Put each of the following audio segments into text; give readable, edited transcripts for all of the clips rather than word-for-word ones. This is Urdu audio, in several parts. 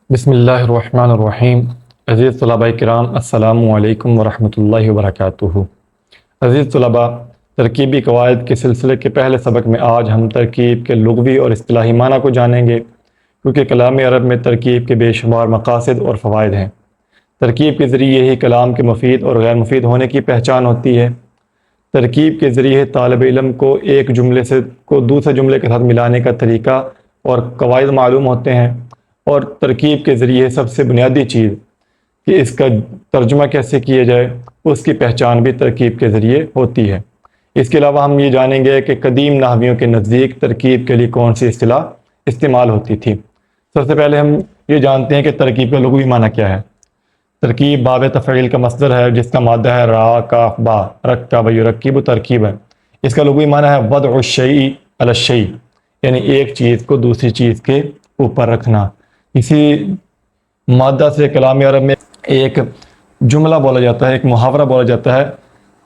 بسم اللہ الرحمن الرحیم۔ عزیز طلباء کرام، السلام علیکم ورحمۃ اللہ وبرکاتہ۔ عزیز طلباء، ترکیبی قواعد کے سلسلے کے پہلے سبق میں آج ہم ترکیب کے لغوی اور اصطلاحی معنی کو جانیں گے، کیونکہ کلام عرب میں ترکیب کے بے شمار مقاصد اور فوائد ہیں۔ ترکیب کے ذریعے ہی کلام کے مفید اور غیر مفید ہونے کی پہچان ہوتی ہے۔ ترکیب کے ذریعے طالب علم کو ایک جملے کو دوسرے جملے کے ساتھ ملانے کا طریقہ اور قواعد معلوم ہوتے ہیں، اور ترکیب کے ذریعے سب سے بنیادی چیز کہ اس کا ترجمہ کیسے کیا جائے، اس کی پہچان بھی ترکیب کے ذریعے ہوتی ہے۔ اس کے علاوہ ہم یہ جانیں گے کہ قدیم نحویوں کے نزدیک ترکیب کے لیے کون سی اصطلاح استعمال ہوتی تھی۔ سب سے پہلے ہم یہ جانتے ہیں کہ ترکیب کا لغوی معنی کیا ہے۔ ترکیب باب تفعیل کا مصدر ہے، جس کا مادہ ہے را کاف با، رکب یرکب ترکیبا۔ اس کا لغوی معنی ہے وضع الشیء علی الشیء، یعنی ایک چیز کو دوسری چیز کے اوپر رکھنا۔ اسی مادہ سے کلام عرب میں ایک جملہ بولا جاتا ہے، ایک محاورہ بولا جاتا ہے،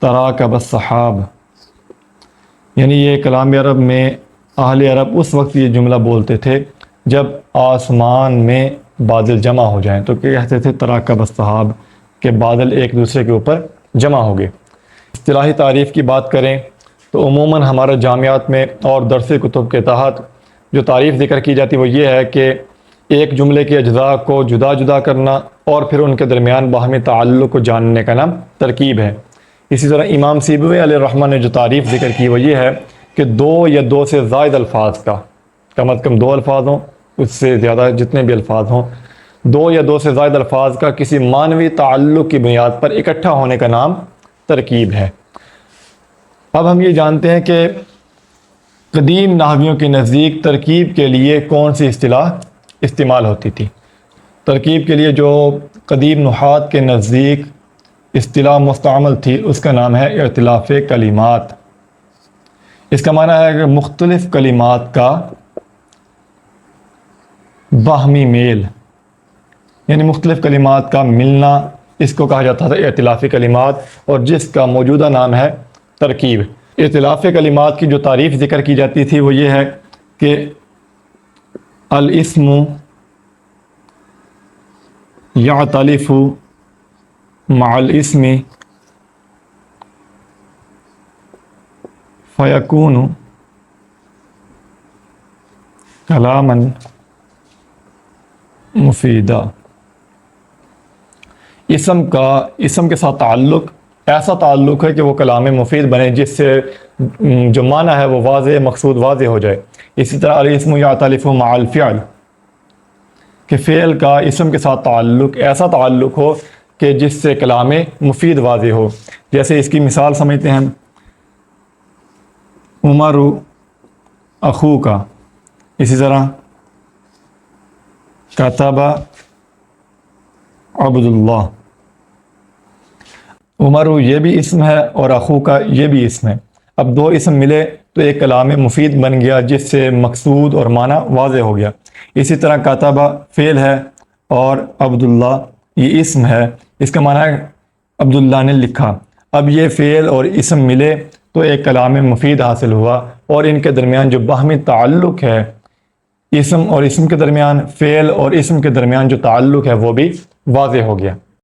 تراکب السحاب، یعنی یہ کلام عرب میں اہل عرب اس وقت یہ جملہ بولتے تھے جب آسمان میں بادل جمع ہو جائیں تو کہتے تھے تراکب السحاب، کہ بادل ایک دوسرے کے اوپر جمع ہو گئے۔ اصطلاحی تعریف کی بات کریں تو عموماً ہمارے جامعات میں اور درس کتب کے تحت جو تعریف ذکر کی جاتی ہے وہ یہ ہے کہ ایک جملے کے اجزاء کو جدا جدا کرنا اور پھر ان کے درمیان باہمی تعلق کو جاننے کا نام ترکیب ہے۔ اسی طرح امام سیبوی علیہ الرحمہ نے جو تعریف ذکر کی وہ یہ ہے کہ دو یا دو سے زائد الفاظ کا، کم از کم دو الفاظ ہوں، اس سے زیادہ جتنے بھی الفاظ ہوں، دو یا دو سے زائد الفاظ کا کسی معنوی تعلق کی بنیاد پر اکٹھا ہونے کا نام ترکیب ہے۔ اب ہم یہ جانتے ہیں کہ قدیم نحویوں کے نزدیک ترکیب کے لیے کون سی اصطلاح استعمال ہوتی تھی۔ ترکیب کے لیے جو قدیم نحات کے نزدیک اصطلاح مستعمل تھی اس کا نام ہے ائتلاف کلمات۔ اس کا معنی ہے کہ مختلف کلمات کا باہمی میل، یعنی مختلف کلمات کا ملنا، اس کو کہا جاتا تھا ائتلافی کلمات، اور جس کا موجودہ نام ہے ترکیب۔ ائتلاف کلمات کی جو تعریف ذکر کی جاتی تھی وہ یہ ہے کہ الاسم یعتلف مع الاسم فیکون کلاما مفیدا۔ اسم کے ساتھ تعلق ایسا تعلق ہے کہ وہ کلام مفید بنے، جس سے جو معنی ہے وہ واضح، مقصود واضح ہو جائے۔ اسی طرح الاسم یعتلف مع الفعل، کہ فعل کا اسم کے ساتھ تعلق ایسا تعلق ہو کہ جس سے کلام مفید واضح ہو۔ جیسے اس کی مثال سمجھتے ہیں، عمر اخو کا، اسی طرح کتب عبداللہ۔ عمر یہ بھی اسم ہے اور اخو کا یہ بھی اسم ہے۔ اب دو اسم ملے تو ایک کلام مفید بن گیا، جس سے مقصود اور معنی واضح ہو گیا۔ اسی طرح کتب فعل ہے اور عبداللہ یہ اسم ہے، اس کا معنی ہے عبداللہ نے لکھا۔ اب یہ فعل اور اسم ملے تو ایک کلام مفید حاصل ہوا، اور ان کے درمیان جو باہمی تعلق ہے، اسم اور اسم کے درمیان، فعل اور اسم کے درمیان جو تعلق ہے وہ بھی واضح ہو گیا۔